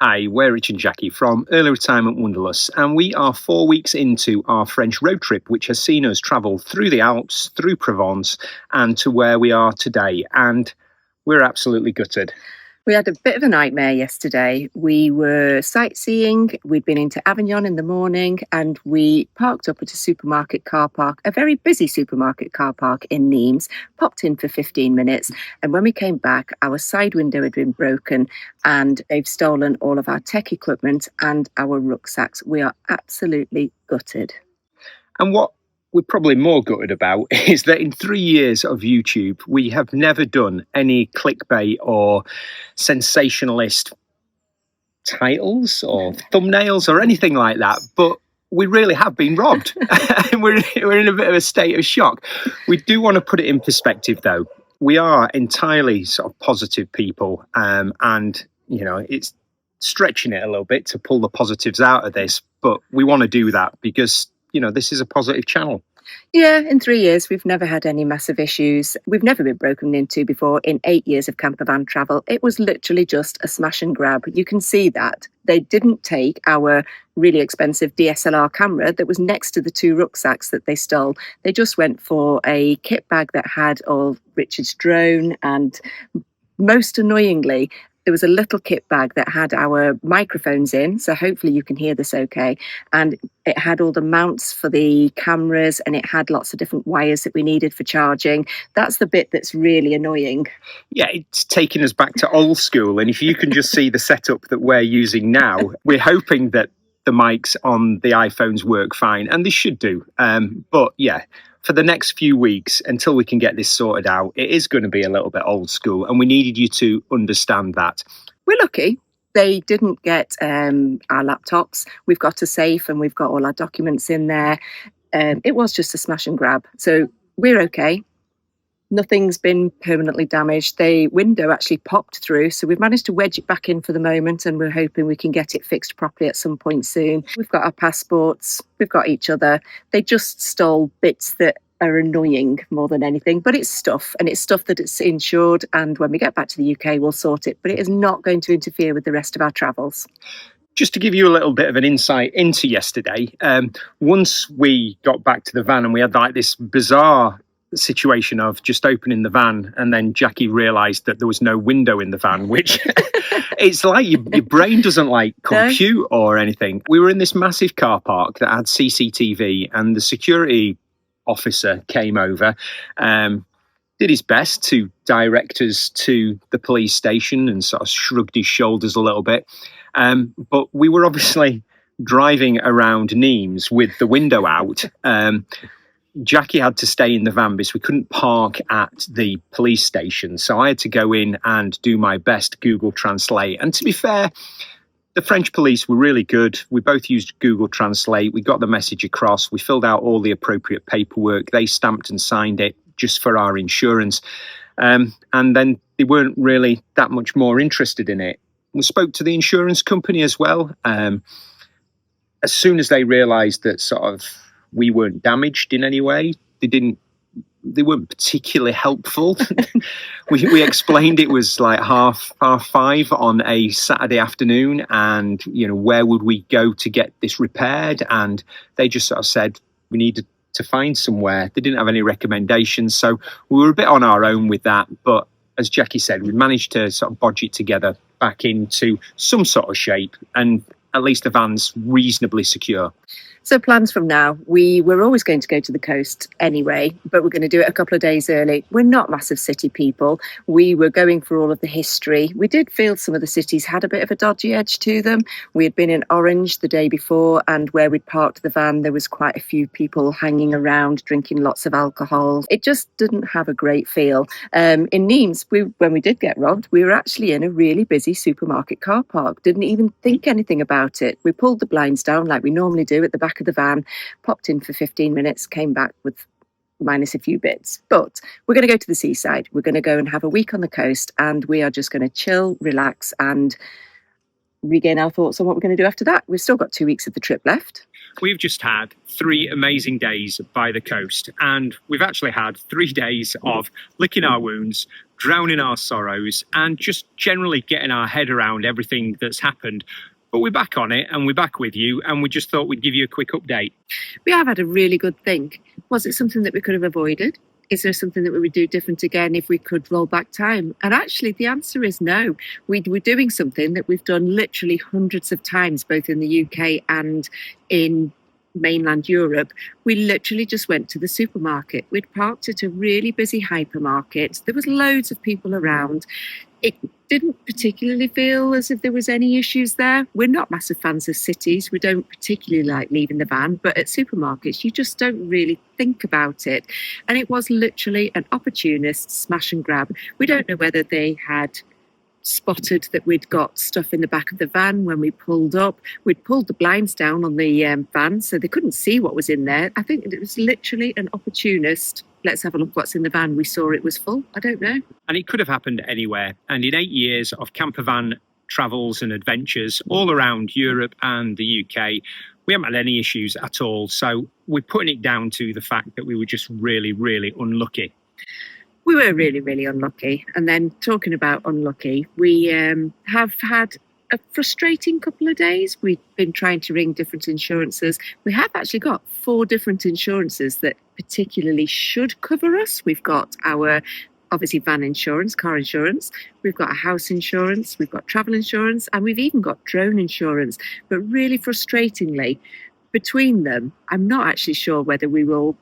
Hi, we're Rich and Jackie from Early Retirement Wonderlust, and we are 4 weeks into our French road trip, which has seen us travel through the Alps, through Provence, and to where we are today. And we're absolutely gutted. We had a bit of a nightmare yesterday. We were sightseeing. We'd been into Avignon in the morning and we parked up at a supermarket car park, a very busy supermarket car park in Nimes, popped in for 15 minutes. And when we came back, our side window had been broken and they've stolen all of our tech equipment and our rucksacks. We are absolutely gutted. And what we're probably more gutted about is that in 3 years of YouTube, we have never done any clickbait or sensationalist titles or thumbnails or anything like that. But we really have been robbed. we're in a bit of a state of shock. We do want to put it in perspective, though. We are entirely sort of positive people, and it's stretching it a little bit to pull the positives out of this, but we want to do that because this is a positive channel. Yeah, in 3 years, we've never had any massive issues. We've never been broken into before in 8 years of campervan travel. It was literally just a smash and grab. You can see that. They didn't take our really expensive DSLR camera that was next to the 2 rucksacks that they stole. They just went for a kit bag that had all Richard's drone, and most annoyingly, there was a little kit bag that had our microphones in, so hopefully you can hear this okay. And it had all the mounts for the cameras and it had lots of different wires that we needed for charging. That's the bit that's really annoying. Yeah, it's taking us back to old school. And if you can just see the setup that we're using now, we're hoping that the mics on the iPhones work fine, and they should do. But yeah, for the next few weeks, until we can get this sorted out, it is going to be a little bit old school, and we needed you to understand that. We're lucky. They didn't get our laptops. We've got a safe and we've got all our documents in there. It was just a smash and grab. So we're okay. Nothing's been permanently damaged. The window actually popped through, so we've managed to wedge it back in for the moment, and we're hoping we can get it fixed properly at some point soon. We've got our passports, we've got each other. They just stole bits that are annoying more than anything, but it's stuff, and it's stuff that it's insured, and when we get back to the UK, we'll sort it, but it is not going to interfere with the rest of our travels. Just to give you a little bit of an insight into yesterday, once we got back to the van and we had like this bizarre situation of just opening the van and then Jackie realised that there was no window in the van, which it's like your brain doesn't like compute or anything. We were in this massive car park that had CCTV and the security officer came over, did his best to direct us to the police station and sort of shrugged his shoulders a little bit. But we were obviously driving around Nimes with the window out. Jackie had to stay in the van because we couldn't park at the police station. So I had to go in and do my best Google Translate. And to be fair, the French police were really good. We both used Google Translate. We got the message across. We filled out all the appropriate paperwork. They stamped and signed it just for our insurance. And then they weren't really that much more interested in it. We spoke to the insurance company as well. As soon as they realised that sort of we weren't damaged in any way, they weren't particularly helpful. we explained it was like half 5 on a Saturday afternoon, and where would we go to get this repaired, and they just sort of said we needed to find somewhere. They didn't have any recommendations, so we were a bit on our own with that. But as Jackie said, we managed to sort of bodge it together back into some sort of shape, and at least the van's reasonably secure. So plans from now, we were always going to go to the coast anyway, but we're going to do it a couple of days early. We're not massive city people. We were going for all of the history. We did feel some of the cities had a bit of a dodgy edge to them. We had been in Orange the day before, and where we'd parked the van, there was quite a few people hanging around, drinking lots of alcohol. It just didn't have a great feel. In Nimes, when we did get robbed, we were actually in a really busy supermarket car park. Didn't even think anything about it. We pulled the blinds down like we normally do at the back of the van, popped in for 15 minutes, came back with minus a few bits. But we're going to go to the seaside. We're going to go and have a week on the coast, and we are just going to chill, relax, and regain our thoughts on what we're going to do after that. We've still got 2 weeks of the trip left. We've just had 3 amazing days by the coast, and we've actually had 3 days of licking our wounds, drowning our sorrows, and just generally getting our head around everything that's happened. But we're back on it, and we're back with you, and we just thought we'd give you a quick update. We have had a really good think. Was it something that we could have avoided? Is there something that we would do different again if we could roll back time? And actually, the answer is no. We're doing something that we've done literally hundreds of times, both in the UK and in mainland Europe. We literally just went to the supermarket. We'd parked at a really busy hypermarket. There was loads of people around. It didn't particularly feel as if there was any issues there. We're not massive fans of cities. We don't particularly like leaving the van, but at supermarkets, you just don't really think about it. And it was literally an opportunist smash and grab. We don't know whether they had spotted that we'd got stuff in the back of the van when we pulled up. We'd pulled the blinds down on the van, so they couldn't see what was in there. I think it was literally an opportunist. Let's have a look what's in the van. We saw it was full. I don't know. And it could have happened anywhere. And in 8 years of campervan travels and adventures all around Europe and the UK, we haven't had any issues at all. So we're putting it down to the fact that we were just really, really unlucky. We were really, really unlucky. And then talking about unlucky, we have had a frustrating couple of days. We've been trying to ring different insurances. We have actually got 4 different insurances that particularly should cover us. We've got our, obviously, van insurance, car insurance. We've got a house insurance. We've got travel insurance. And we've even got drone insurance. But really frustratingly, between them, I'm not actually sure whether we will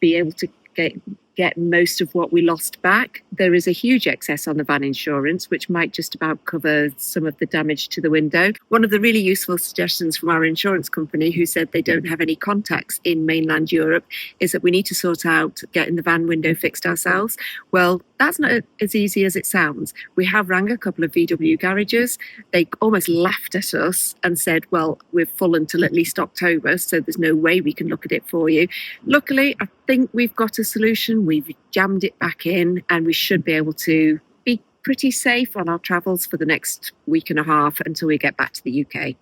be able to get most of what we lost back. There is a huge excess on the van insurance, which might just about cover some of the damage to the window. One of the really useful suggestions from our insurance company, who said they don't have any contacts in mainland Europe, is that we need to sort out getting the van window fixed ourselves. Well, that's not as easy as it sounds. We have rang a couple of VW garages. They almost laughed at us and said, well, we're full until at least October, so there's no way we can look at it for you. Luckily, I think we've got a solution. We've jammed it back in, and we should be able to be pretty safe on our travels for the next week and a half until we get back to the UK.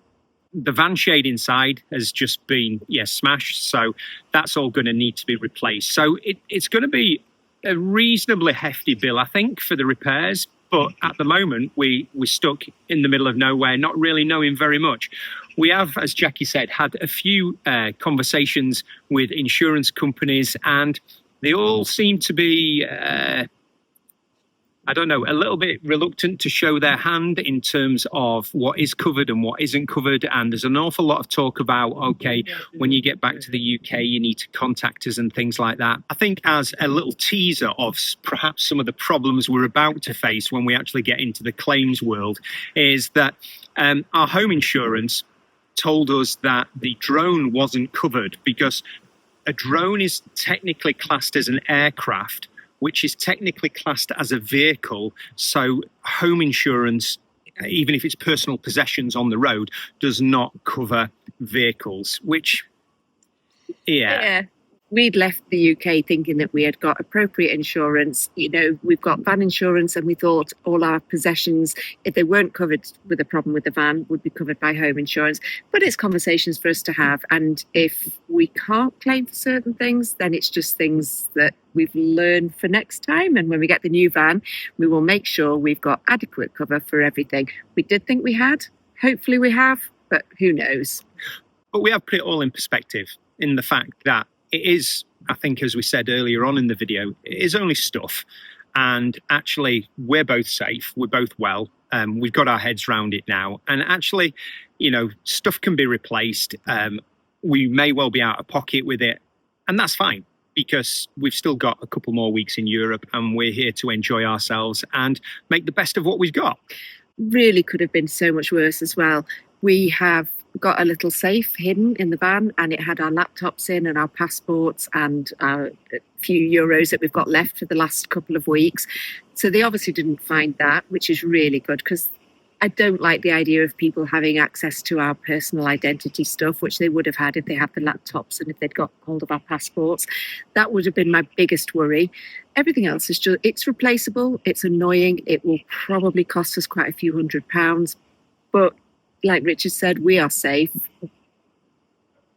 The van shade inside has just been, smashed. So that's all going to need to be replaced. So it's going to be a reasonably hefty bill, I think, for the repairs. But at the moment, we're stuck in the middle of nowhere, not really knowing very much. We have, as Jackie said, had a few conversations with insurance companies, and they all seem to be, a little bit reluctant to show their hand in terms of what is covered and what isn't covered. And there's an awful lot of talk about, okay, when you get back to the UK, you need to contact us and things like that. I think as a little teaser of perhaps some of the problems we're about to face when we actually get into the claims world is that our home insurance told us that the drone wasn't covered because a drone is technically classed as an aircraft, which is technically classed as a vehicle. So home insurance, even if it's personal possessions on the road, does not cover vehicles, which, yeah. We'd left the UK thinking that we had got appropriate insurance. You know, we've got van insurance, and we thought all our possessions, if they weren't covered with a problem with the van, would be covered by home insurance. But it's conversations for us to have. And if we can't claim for certain things, then it's just things that we've learned for next time. And when we get the new van, we will make sure we've got adequate cover for everything. We did think we had. Hopefully we have, but who knows? But we have put it all in perspective in the fact that it is, I think, as we said earlier on in the video, it is only stuff. And actually, we're both safe. We're both well. We've got our heads around it now. And actually, stuff can be replaced. We may well be out of pocket with it. And that's fine, because we've still got a couple more weeks in Europe, and we're here to enjoy ourselves and make the best of what we've got. Really could have been so much worse as well. We have got a little safe hidden in the van, and it had our laptops in and our passports and a few euros that we've got left for the last couple of weeks. So they obviously didn't find that, which is really good, because I don't like the idea of people having access to our personal identity stuff, which they would have had if they had the laptops and if they'd got hold of our passports. That would have been my biggest worry. Everything else is just, it's replaceable. It's annoying. It will probably cost us quite a few £100s, but like Richard said, we are safe.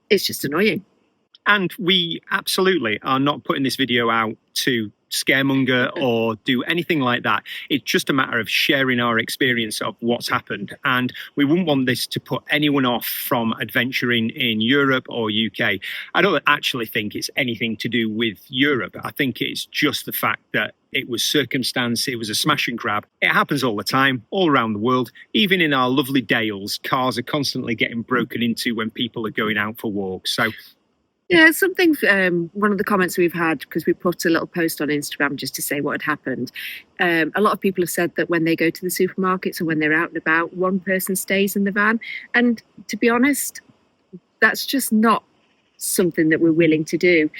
It's just annoying. And we absolutely are not putting this video out to scaremonger or do anything like that. It's just a matter of sharing our experience of what's happened. And we wouldn't want this to put anyone off from adventuring in Europe or UK. I don't actually think it's anything to do with Europe. I think it's just the fact that it was circumstance, it was a smash and grab. It happens all the time, all around the world. Even in our lovely Dales, cars are constantly getting broken into when people are going out for walks. So yeah, something, one of the comments we've had, because we put a little post on Instagram just to say what had happened. A lot of people have said that when they go to the supermarkets or when they're out and about, one person stays in the van. And to be honest, that's just not something that we're willing to do.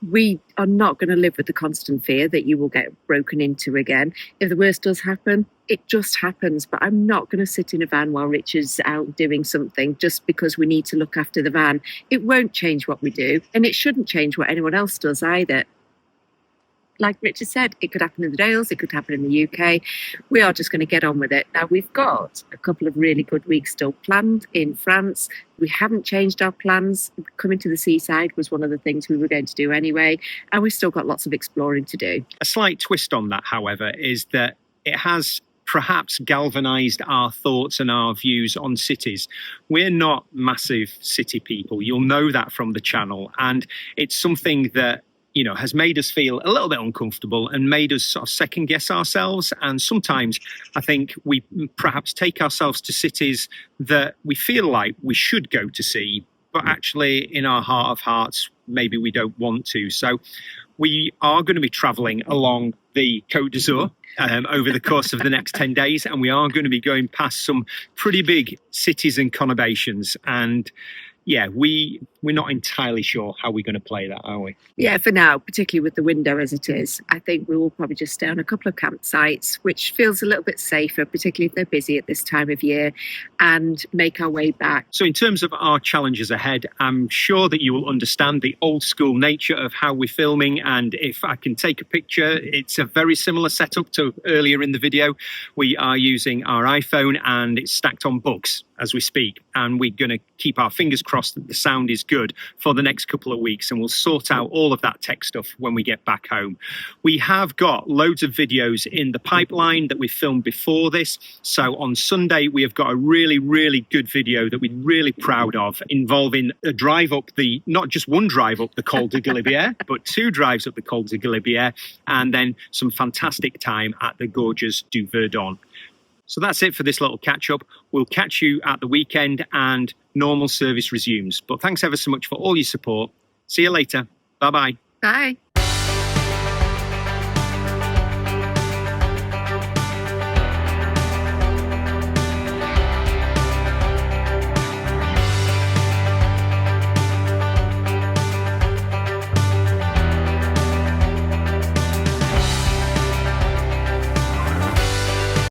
We are not going to live with the constant fear that you will get broken into again. If the worst does happen, it just happens. But I'm not going to sit in a van while Richard's out doing something just because we need to look after the van. It won't change what we do, and it shouldn't change what anyone else does either. Like Richard said, it could happen in the Dales, it could happen in the UK. We are just going to get on with it. Now, we've got a couple of really good weeks still planned in France. We haven't changed our plans. Coming to the seaside was one of the things we were going to do anyway, and we've still got lots of exploring to do. a slight twist on that, however, is that it has perhaps galvanized our thoughts and our views on cities. We're not massive city people. You'll know that from the channel. And it's something that has made us feel a little bit uncomfortable and made us sort of second guess ourselves. And sometimes I think we perhaps take ourselves to cities that we feel like we should go to see, but actually in our heart of hearts, maybe we don't want to. So we are going to be traveling along the Côte d'Azur over the course of the next 10 days. And we are going to be going past some pretty big cities and conurbations. And yeah, we're not entirely sure how we're going to play that, are we? Yeah, for now, particularly with the window as it is, I think we will probably just stay on a couple of campsites, which feels a little bit safer, particularly if they're busy at this time of year, and make our way back. So in terms of our challenges ahead, I'm sure that you will understand the old school nature of how we're filming. And if I can take a picture, it's a very similar setup to earlier in the video. We are using our iPhone and it's stacked on books as we speak. And we're going to keep our fingers crossed that the sound is good for the next couple of weeks, and we'll sort out all of that tech stuff when we get back home. We have got loads of videos in the pipeline that we filmed before this. So on Sunday, we have got a really, really good video that we're really proud of, involving a drive up not just one drive up the Col de Galibier, but two drives up the Col de Galibier, and then some fantastic time at the gorgeous du Verdon. So that's it for this little catch up. We'll catch you at the weekend and normal service resumes. But thanks ever so much for all your support. See you later. Bye-bye. Bye.